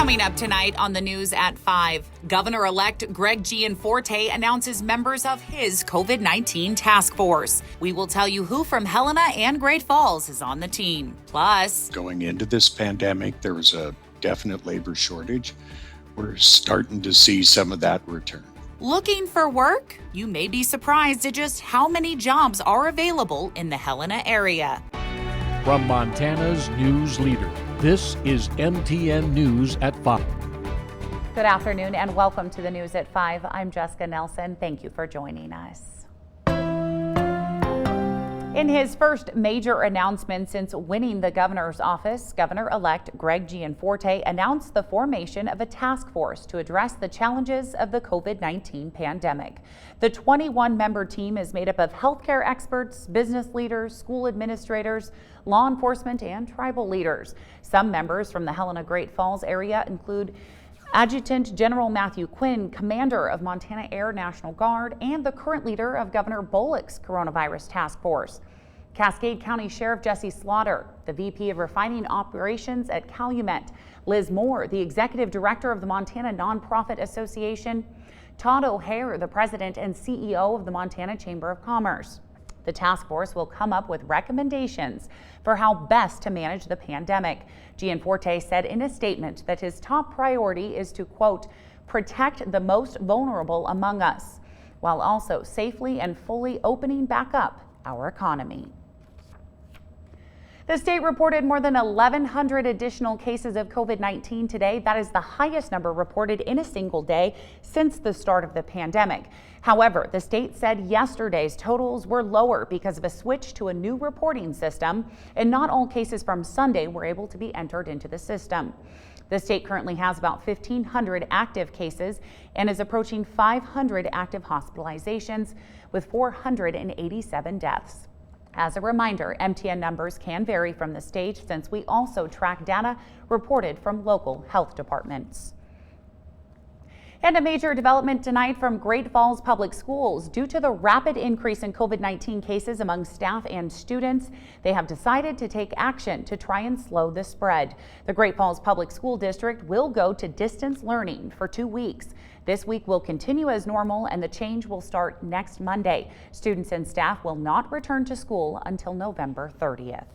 Coming up tonight on the news at 5, Governor-elect Greg Gianforte announces members of his COVID-19 task force. We will tell you who from Helena and Great Falls is on the team. Plus, going into this pandemic, there was a definite labor shortage. We're starting to see some of that return. Looking for work? You may be surprised at just how many jobs are available in the Helena area. From Montana's news leader, this is MTN News at 5. Good afternoon and welcome to the News at 5. I'm Jessica Nelson. Thank you for joining us. In his first major announcement since winning the governor's office, Governor-elect Greg Gianforte announced the formation of a task force to address the challenges of the COVID-19 pandemic. The 21-member team is made up of healthcare experts, business leaders, school administrators, law enforcement, and tribal leaders. Some members from the Helena Great Falls area include Adjutant General Matthew Quinn, commander of Montana Air National Guard, and the current leader of Governor Bullock's coronavirus task force. Cascade County Sheriff Jesse Slaughter, the VP of Refining Operations at Calumet, Liz Moore, the executive director of the Montana Nonprofit Association, Todd O'Hare, the president and CEO of the Montana Chamber of Commerce. The task force will come up with recommendations for how best to manage the pandemic. Gianforte said in a statement that his top priority is to, quote, protect the most vulnerable among us, while also safely and fully opening back up our economy. The state reported more than 1,100 additional cases of COVID-19 today. That is the highest number reported in a single day since the start of the pandemic. However, the state said yesterday's totals were lower because of a switch to a new reporting system, and not all cases from Sunday were able to be entered into the system. The state currently has about 1,500 active cases and is approaching 500 active hospitalizations with 487 deaths. As a reminder, MTN numbers can vary from the state since we also track data reported from local health departments. And a major development tonight from Great Falls Public Schools. Due to the rapid increase in COVID-19 cases among staff and students, they have decided to take action to try and slow the spread. The Great Falls Public School District will go to distance learning for 2 weeks. This week will continue as normal and the change will start next Monday. Students and staff will not return to school until November 30th.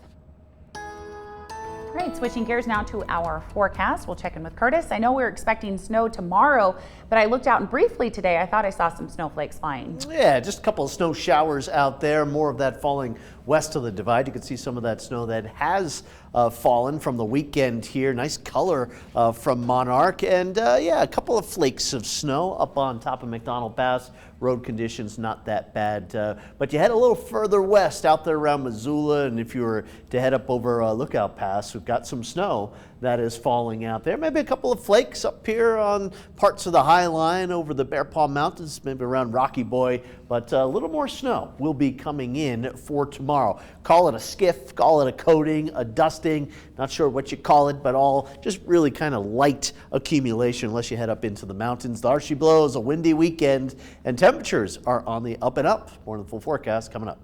All right, switching gears now to our forecast. We'll check in with Curtis. I know we're expecting snow tomorrow, but I looked out and briefly today, I thought I saw some snowflakes flying. Yeah, just a couple of snow showers out there, more of that falling west of the divide. You can see some of that snow that has fallen from the weekend here. Nice color from Monarch, and yeah, a couple of flakes of snow up on top of McDonald Pass. Road conditions not that bad, but you head a little further west out there around Missoula, and if you were to head up over Lookout Pass, we've got some snow that is falling out there. Maybe a couple of flakes up here on parts of the High Line over the Bear Paw Mountains, maybe around Rocky Boy, but a little more snow will be coming in for tomorrow. Call it a skiff, call it a coating, a dusting, not sure what you call it, but all just really kind of light accumulation unless you head up into the mountains. The Archie blows, a windy weekend, and temperatures are on the up and up. More on the full forecast coming up.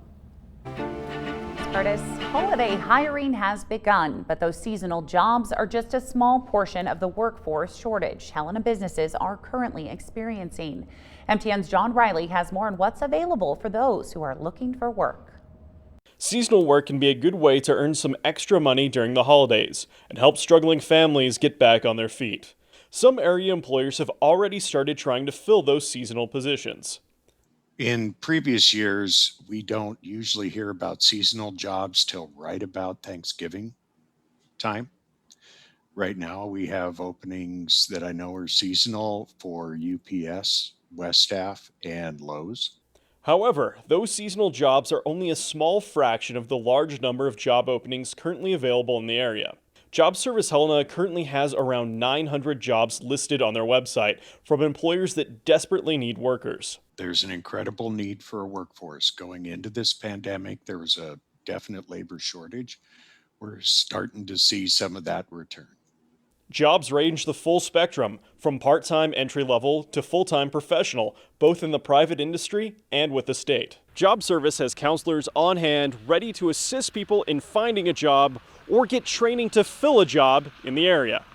Curtis, holiday hiring has begun, but those seasonal jobs are just a small portion of the workforce shortage Helena businesses are currently experiencing. MTN's John Riley has more on what's available for those who are looking for work. Seasonal work can be a good way to earn some extra money during the holidays and help struggling families get back on their feet. Some area employers have already started trying to fill those seasonal positions. In previous years, we don't usually hear about seasonal jobs till right about Thanksgiving time. Right now, we have openings that I know are seasonal for UPS, West Staff, and Lowe's. However, those seasonal jobs are only a small fraction of the large number of job openings currently available in the area. Job Service Helena currently has around 900 jobs listed on their website from employers that desperately need workers. There's an incredible need for a workforce. Going into this pandemic, there was a definite labor shortage. We're starting to see some of that return. Jobs range the full spectrum, from part-time entry-level to full-time professional, both in the private industry and with the state. Job Service has counselors on hand ready to assist people in finding a job or get training to fill a job in the area.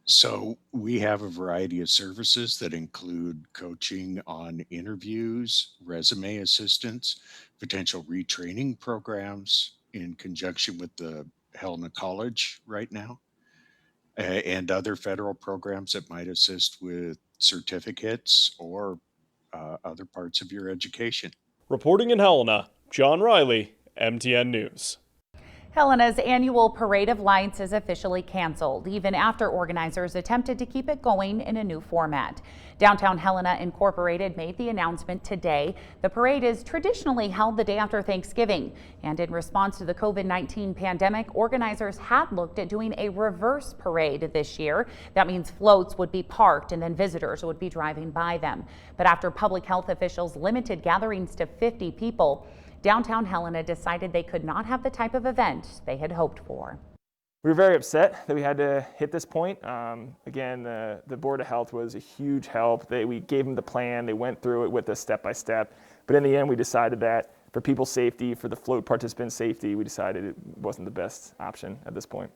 So we have a variety of services that include coaching on interviews, resume assistance, potential retraining programs in conjunction with the Helena College right now, and other federal programs that might assist with certificates or other parts of your education. Reporting in Helena, John Riley, MTN News. Helena's annual Parade of Lights is officially canceled, even after organizers attempted to keep it going in a new format. Downtown Helena Incorporated made the announcement today. The parade is traditionally held the day after Thanksgiving, and in response to the COVID-19 pandemic, organizers had looked at doing a reverse parade this year. That means floats would be parked and then visitors would be driving by them. But after public health officials limited gatherings to 50 people, downtown Helena decided they could not have the type of event they had hoped for. We were very upset that we had to hit this point. Again, the Board of Health was a huge help. We gave them the plan. They went through it with us step by step. But in the end, we decided that for people's safety, for the float participants' safety, we decided it wasn't the best option at this point.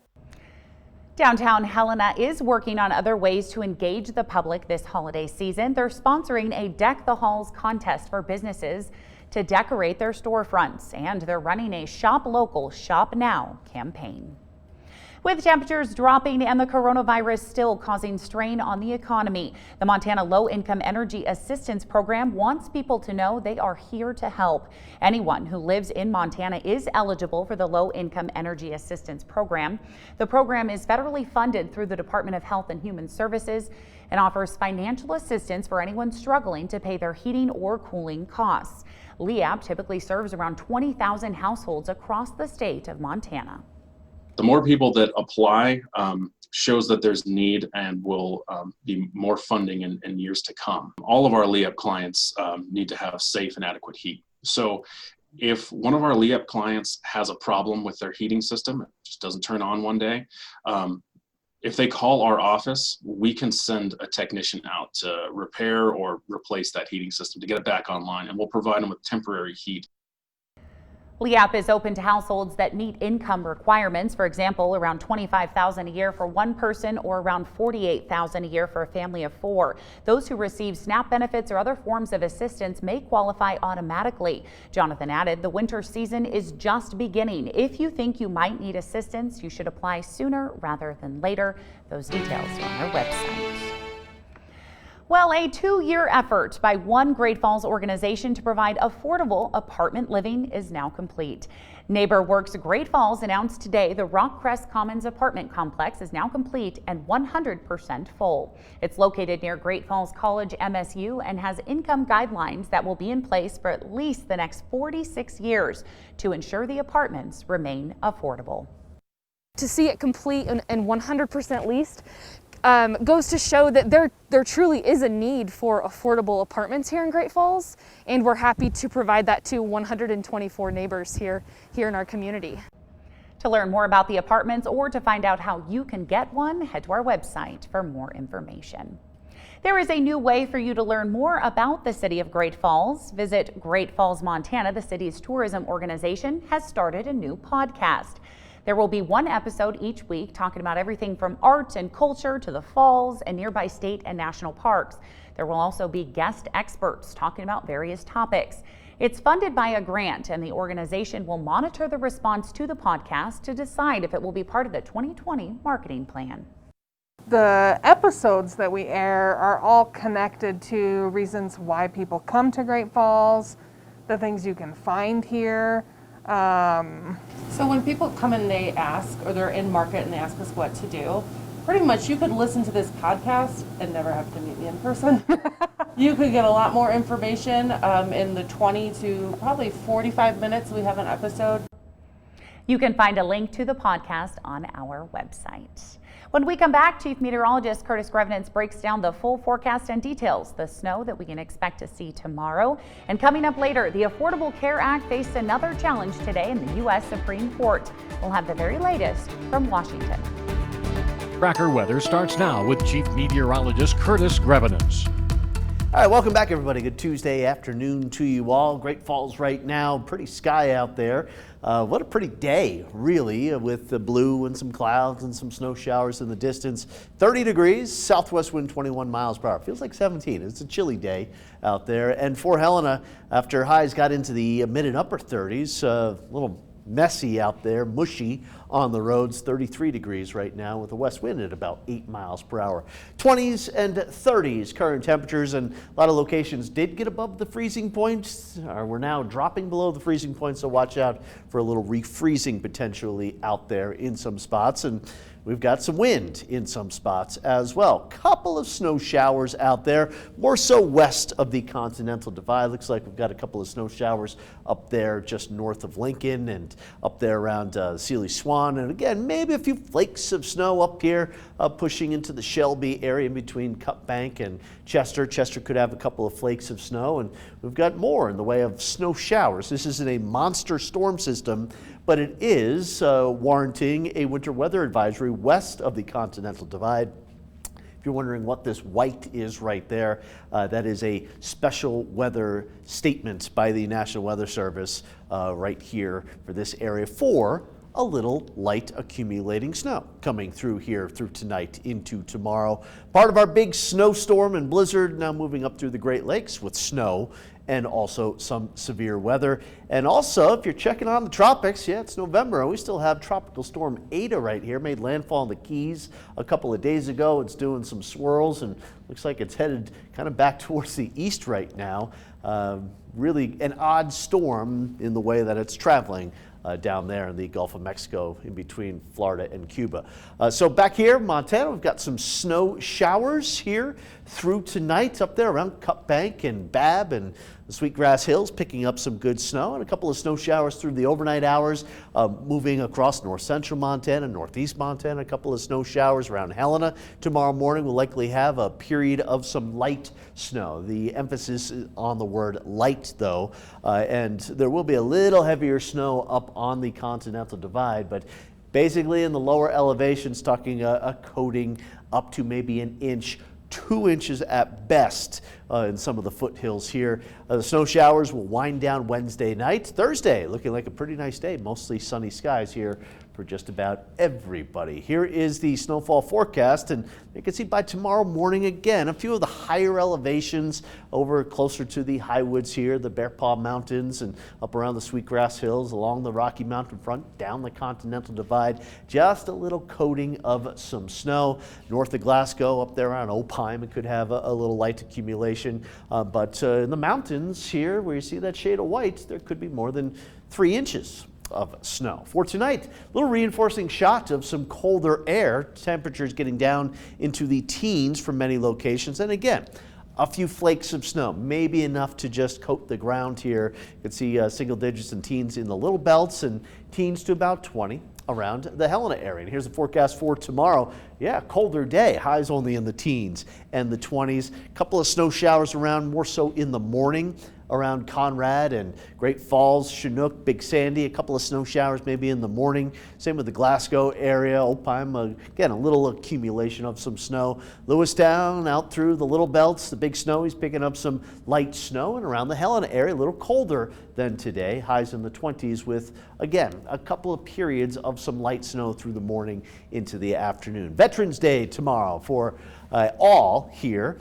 Downtown Helena is working on other ways to engage the public this holiday season. They're sponsoring a Deck the Halls contest for businesses to decorate their storefronts, and they're running a Shop Local, Shop Now campaign. With temperatures dropping and the coronavirus still causing strain on the economy, the Montana Low Income Energy Assistance Program wants people to know they are here to help. Anyone who lives in Montana is eligible for the Low Income Energy Assistance Program. The program is federally funded through the Department of Health and Human Services and offers financial assistance for anyone struggling to pay their heating or cooling costs. LEAP typically serves around 20,000 households across the state of Montana. The more people that apply shows that there's need and will be more funding in years to come. All of our LEAP clients need to have safe and adequate heat. So if one of our LEAP clients has a problem with their heating system, it just doesn't turn on one day, if they call our office, we can send a technician out to repair or replace that heating system to get it back online, and we'll provide them with temporary heat. LEAP is open to households that meet income requirements. For example, around $25,000 a year for one person or around $48,000 a year for a family of 4. Those who receive SNAP benefits or other forms of assistance may qualify automatically. Jonathan added, the winter season is just beginning. If you think you might need assistance, you should apply sooner rather than later. Those details are on our website. Well, a 2-year effort by one Great Falls organization to provide affordable apartment living is now complete. NeighborWorks Great Falls announced today the Rockcrest Commons apartment complex is now complete and 100% full. It's located near Great Falls College MSU and has income guidelines that will be in place for at least the next 46 years to ensure the apartments remain affordable. To see it complete and 100% leased goes to show that there truly is a need for affordable apartments here in Great Falls, and we're happy to provide that to 124 neighbors here in our community. To learn more about the apartments or to find out how you can get one, head to our website for more information. There is a new way for you to learn more about the city of Great Falls. Visit Great Falls, Montana. The city's tourism organization has started a new podcast. There will be one episode each week talking about everything from art and culture to the falls and nearby state and national parks. There will also be guest experts talking about various topics. It's funded by a grant, and the organization will monitor the response to the podcast to decide if it will be part of the 2020 marketing plan. The episodes that we air are all connected to reasons why people come to Great Falls, the things you can find here. So when people come and they ask, or they're in market and they ask us what to do, pretty much you could listen to this podcast and never have to meet me in person. You could get a lot more information in the 20 to probably 45 minutes we have an episode. You can find a link to the podcast on our website. When we come back, Chief Meteorologist Curtis Grevenance breaks down the full forecast and details the snow that we can expect to see tomorrow. And coming up later, the Affordable Care Act faced another challenge today in the U.S. Supreme Court. We'll have the very latest from Washington. Tracker weather starts now with Chief Meteorologist Curtis Grevenance. All right, welcome back, everybody. Good Tuesday afternoon to you all. Great Falls right now, pretty sky out there. What a pretty day, really, with the blue and some clouds and some snow showers in the distance. 30 degrees, southwest wind 21 miles per hour. Feels like 17. It's a chilly day out there. And for Helena, after highs got into the mid and upper 30s, a little messy out there, mushy on the roads. 33 degrees right now with a west wind at about 8 miles per hour. 20s and 30s current temperatures, and a lot of locations did get above the freezing point. We're now dropping below the freezing point, so watch out for a little refreezing potentially out there in some spots. And we've got some wind in some spots as well. Couple of snow showers out there, more so west of the Continental Divide. Looks like we've got a couple of snow showers up there just north of Lincoln and up there around Sealy Swan. And again, maybe a few flakes of snow up here pushing into the Shelby area in between Cut Bank and Chester. Chester could have a couple of flakes of snow, and we've got more in the way of snow showers. This isn't a monster storm system, but it is warranting a winter weather advisory west of the Continental Divide. If you're wondering what this white is right there, that is a special weather statement by the National Weather Service right here for this area for a little light accumulating snow coming through here through tonight into tomorrow. Part of our big snowstorm and blizzard now moving up through the Great Lakes with snow and also some severe weather. And also, if you're checking on the tropics, yeah, it's November, and we still have Tropical Storm Ada right here. Made landfall in the Keys a couple of days ago. It's doing some swirls and looks like it's headed kind of back towards the east right now. Really an odd storm in the way that it's traveling down there in the Gulf of Mexico in between Florida and Cuba. So back here, Montana, we've got some snow showers here through tonight up there around Cut Bank and Babb and the Sweetgrass Hills, picking up some good snow, and a couple of snow showers through the overnight hours, moving across north central Montana, northeast Montana, a couple of snow showers around Helena. Tomorrow morning we'll likely have a period of some light snow. The emphasis is on the word light, though, and there will be a little heavier snow up on the Continental Divide, but basically in the lower elevations, talking a coating up to maybe an inch, 2 inches at best in some of the foothills here. The snow showers will wind down Wednesday night. Thursday, looking like a pretty nice day. Mostly sunny skies here for just about everybody. Here is the snowfall forecast, and you can see by tomorrow morning again, a few of the higher elevations over closer to the high woods here, the Bear Paw Mountains and up around the Sweetgrass Hills, along the Rocky Mountain front, down the Continental Divide, just a little coating of some snow. North of Glasgow, up there around Opheim, it could have a little light accumulation, but in the mountains here, where you see that shade of white, there could be more than 3 inches of snow. For tonight, a little reinforcing shot of some colder air. Temperatures getting down into the teens for many locations. And again, a few flakes of snow, maybe enough to just coat the ground here. You can see single digits and teens in the Little Belts and teens to about 20 around the Helena area. And here's the forecast for tomorrow. Yeah, colder day, highs only in the teens and the 20s. A couple of snow showers around, more so in the morning around Conrad and Great Falls, Chinook, Big Sandy, a couple of snow showers maybe in the morning. Same with the Glasgow area, Opheim, again, a little accumulation of some snow. Lewistown out through the Little Belts, the Big Snowy's picking up some light snow, and around the Helena area, a little colder than today, highs in the 20s with, again, a couple of periods of some light snow through the morning into the afternoon. Veterans Day tomorrow for all here,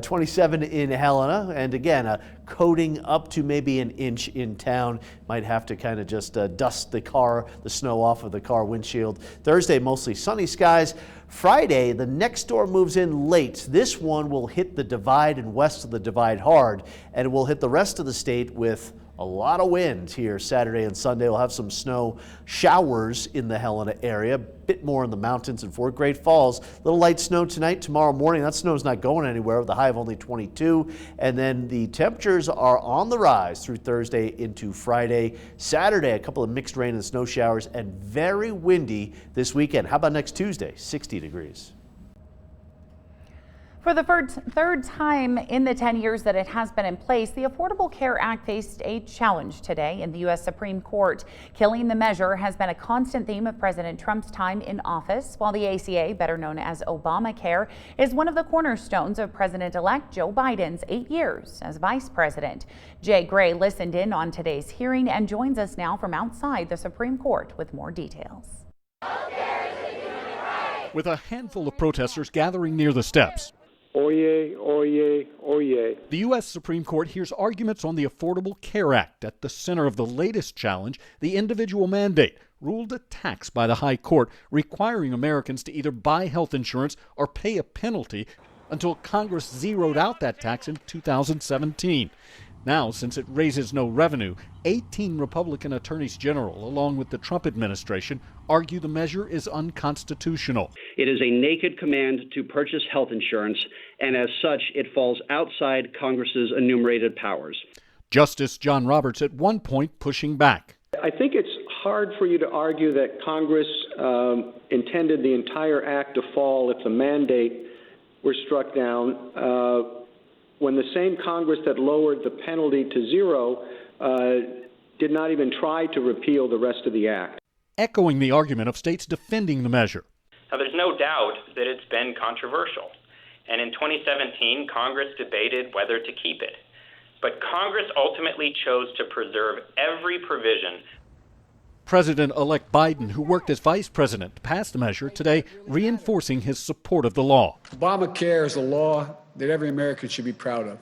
27 in Helena, and again, a coating up to maybe an inch in town. Might have to kind of just dust the snow off of the car windshield. Thursday, mostly sunny skies. Friday, the next storm moves in late. This one will hit the Divide and west of the Divide hard, and it will hit the rest of the state with a lot of wind here Saturday and Sunday. We'll have some snow showers in the Helena area, a bit more in the mountains and Fort Great Falls. Little light snow tonight, tomorrow morning. That snow's not going anywhere with a high of only 22. And then the temperatures are on the rise through Thursday into Friday. Saturday, a couple of mixed rain and snow showers and very windy this weekend. How about next Tuesday? 60 degrees. For the third time in the 10 years that it has been in place, the Affordable Care Act faced a challenge today in the U.S. Supreme Court. Killing the measure has been a constant theme of President Trump's time in office, while the ACA, better known as Obamacare, is one of the cornerstones of President-elect Joe Biden's 8 years as vice president. Jay Gray listened in on today's hearing and joins us now from outside the Supreme Court with more details. With a handful of protesters gathering near the steps. Oyez, oyez, oyez. The U.S. Supreme Court hears arguments on the Affordable Care Act. At the center of the latest challenge, the individual mandate, ruled a tax by the High Court, requiring Americans to either buy health insurance or pay a penalty until Congress zeroed out that tax in 2017. Now, since it raises no revenue, 18 Republican attorneys general, along with the Trump administration, argue the measure is unconstitutional. It is a naked command to purchase health insurance, and as such, it falls outside Congress's enumerated powers. Justice John Roberts at one point pushing back. I think it's hard for you to argue that Congress intended the entire act to fall if the mandate were struck down, when the same Congress that lowered the penalty to zero did not even try to repeal the rest of the act. Echoing the argument of states defending the measure. Now, there's no doubt that it's been controversial. And in 2017, Congress debated whether to keep it. But Congress ultimately chose to preserve every provision. President-elect Biden, who worked as vice president, passed the measure today, reinforcing his support of the law. Obamacare is a law that every American should be proud of.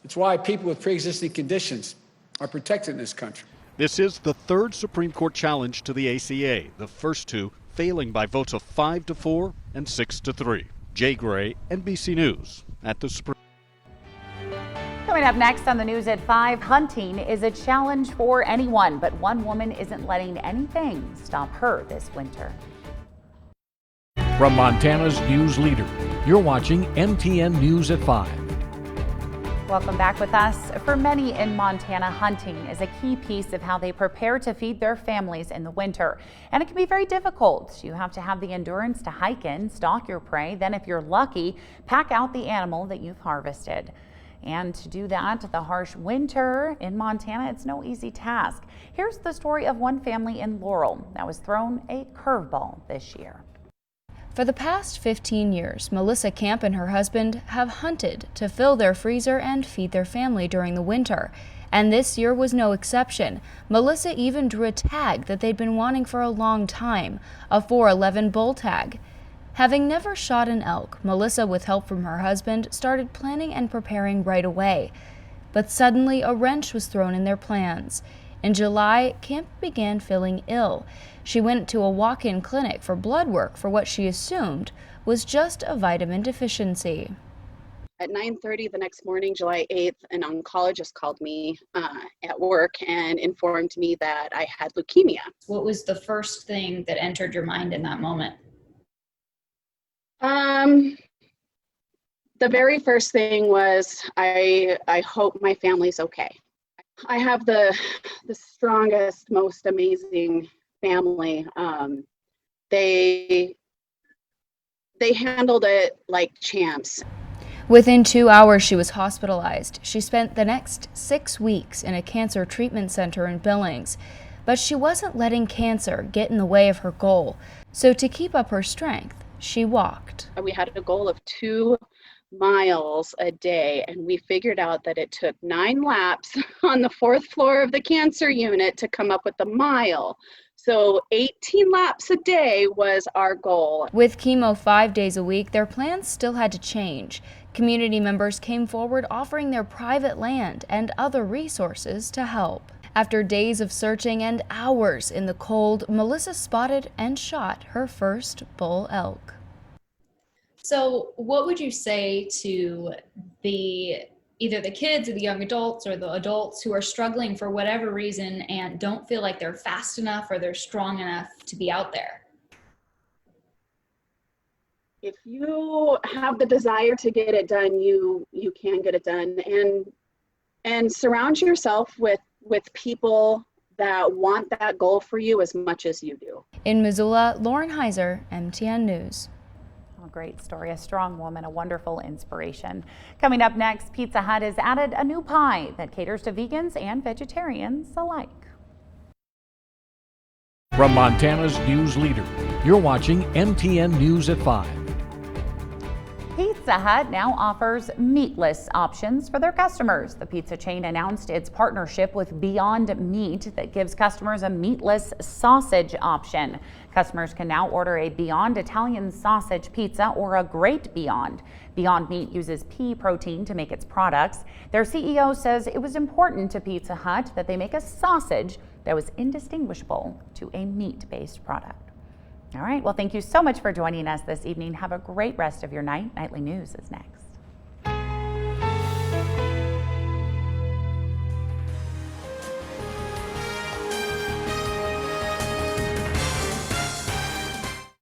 It's why people with pre-existing conditions are protected in this country. This is the third Supreme Court challenge to the ACA, the first two failing by votes of 5-4 and 6-3. Jay Gray, NBC News at the Supreme. Coming up next on the news at 5, hunting is a challenge for anyone, but one woman isn't letting anything stop her this winter. From Montana's news leader, you're watching MTN News at 5. Welcome back with us. For many in Montana, hunting is a key piece of how they prepare to feed their families in the winter. And it can be very difficult. You have to have the endurance to hike in, stalk your prey, then if you're lucky, pack out the animal that you've harvested. And to do that, the harsh winter in Montana, it's no easy task. Here's the story of one family in Laurel that was thrown a curveball this year. For the past 15 years, Melissa Camp and her husband have hunted to fill their freezer and feed their family during the winter. And this year was no exception. Melissa even drew a tag that they'd been wanting for a long time, a 411 bull tag. Having never shot an elk, Melissa, with help from her husband, started planning and preparing right away. But suddenly a wrench was thrown in their plans. In July, Camp began feeling ill. She went to a walk-in clinic for blood work for what she assumed was just a vitamin deficiency. At 9:30 the next morning, July 8th, an oncologist called me at work and informed me that I had leukemia. What was the first thing that entered your mind in that moment? The very first thing was I hope my family's okay. I have the strongest, most amazing family. They handled it like champs. Within 2 hours, she was hospitalized. She spent the next 6 weeks in a cancer treatment center in Billings. But she wasn't letting cancer get in the way of her goal. So to keep up her strength, she walked. We had a goal of 2 miles a day, and we figured out that it took 9 laps on the 4th floor of the cancer unit to come up with a mile. So 18 laps a day was our goal. With chemo 5 days a week, their plans still had to change. Community members came forward offering their private land and other resources to help. After days of searching and hours in the cold, Melissa spotted and shot her first bull elk. So what would you say to either the kids or the young adults or the adults who are struggling for whatever reason and don't feel like they're fast enough or they're strong enough to be out there? If you have the desire to get it done, you can get it done. And surround yourself with people that want that goal for you as much as you do. In Missoula, Lauren Heiser, MTN News. A great story, a strong woman, a wonderful inspiration. Coming up next, Pizza Hut has added a new pie that caters to vegans and vegetarians alike. From Montana's news leader, you're watching MTN News at 5. Pizza Hut now offers meatless options for their customers. The pizza chain announced its partnership with Beyond Meat that gives customers a meatless sausage option. Customers can now order a Beyond Italian sausage pizza or a Great Beyond. Beyond Meat uses pea protein to make its products. Their CEO says it was important to Pizza Hut that they make a sausage that was indistinguishable to a meat-based product. All right, well, thank you so much for joining us this evening. Have a great rest of your night. Nightly News is next.